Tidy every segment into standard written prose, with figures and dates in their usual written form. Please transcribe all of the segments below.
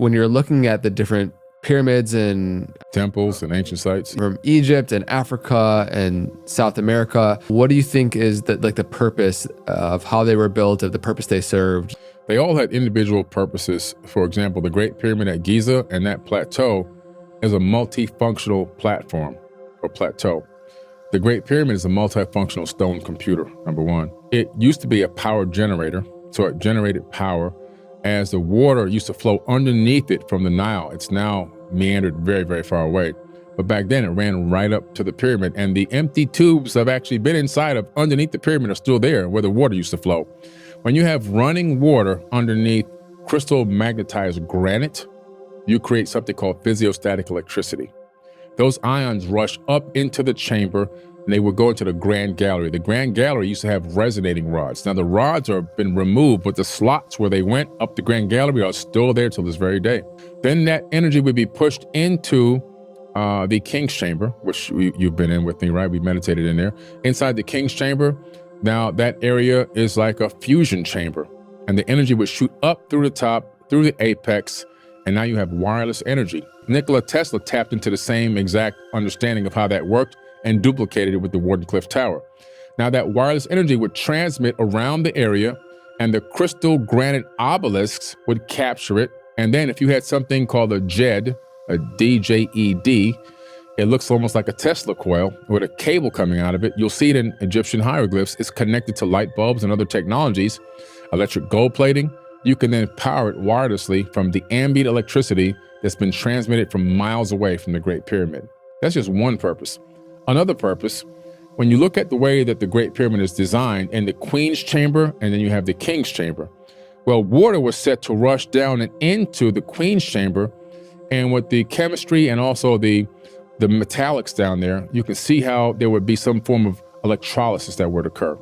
when you're looking at the different pyramids and temples and ancient sites from Egypt and Africa and South America, what do you think is the purpose of how they were built, of the purpose they served? They all had individual purposes. For example, the Great Pyramid at Giza and that plateau is a multifunctional platform or plateau. The Great Pyramid is a multifunctional stone computer, number one. It used to be a power generator, so it generated power as the water used to flow underneath it from the Nile. It's now meandered very, very far away. But back then it ran right up to the pyramid, and the empty tubes have actually been inside of underneath the pyramid are still there where the water used to flow. When you have running water underneath crystal magnetized granite, you create something called physiostatic electricity. Those ions rush up into the chamber and they would go into the Grand Gallery. The Grand Gallery used to have resonating rods. Now the rods have been removed, but the slots where they went up the Grand Gallery are still there till this very day. Then that energy would be pushed into the King's Chamber, which you've been in with me, right? We meditated in there. Inside the King's Chamber, now that area is like a fusion chamber, and the energy would shoot up through the top, through the apex, and now you have wireless energy. Nikola Tesla tapped into the same exact understanding of how that worked and duplicated it with the Wardenclyffe Tower. Now that wireless energy would transmit around the area, and the crystal granite obelisks would capture it. And then if you had something called a JED, a DJED, it looks almost like a Tesla coil with a cable coming out of it. You'll see it in Egyptian hieroglyphs. It's connected to light bulbs and other technologies, electric gold plating. You can then power it wirelessly from the ambient electricity that's been transmitted from miles away from the Great Pyramid. That's just one purpose. Another purpose, when you look at the way that the Great Pyramid is designed in the Queen's Chamber and then you have the King's Chamber, well, water was set to rush down and into the Queen's Chamber, and with the chemistry and also the metallics down there, you can see how there would be some form of electrolysis that would occur.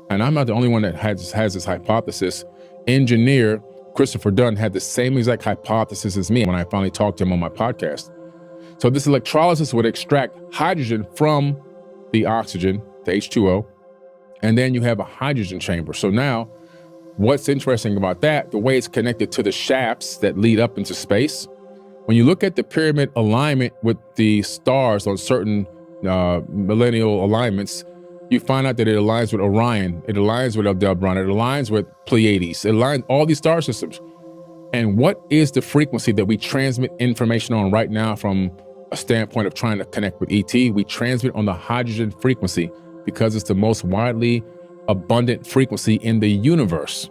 And I'm not the only one that has this hypothesis. Engineer Christopher Dunn had the same exact hypothesis as me when I finally talked to him on my podcast. So this electrolysis would extract hydrogen from the oxygen, the H2O, and then you have a hydrogen chamber. So now, what's interesting about that, the way it's connected to the shafts that lead up into space, when you look at the pyramid alignment with the stars on certain millennial alignments, you find out that it aligns with Orion, it aligns with Aldebaran, it aligns with Pleiades, it aligns all these star systems. And what is the frequency that we transmit information on right now from a standpoint of trying to connect with ET? We transmit on the hydrogen frequency because it's the most widely abundant frequency in the universe.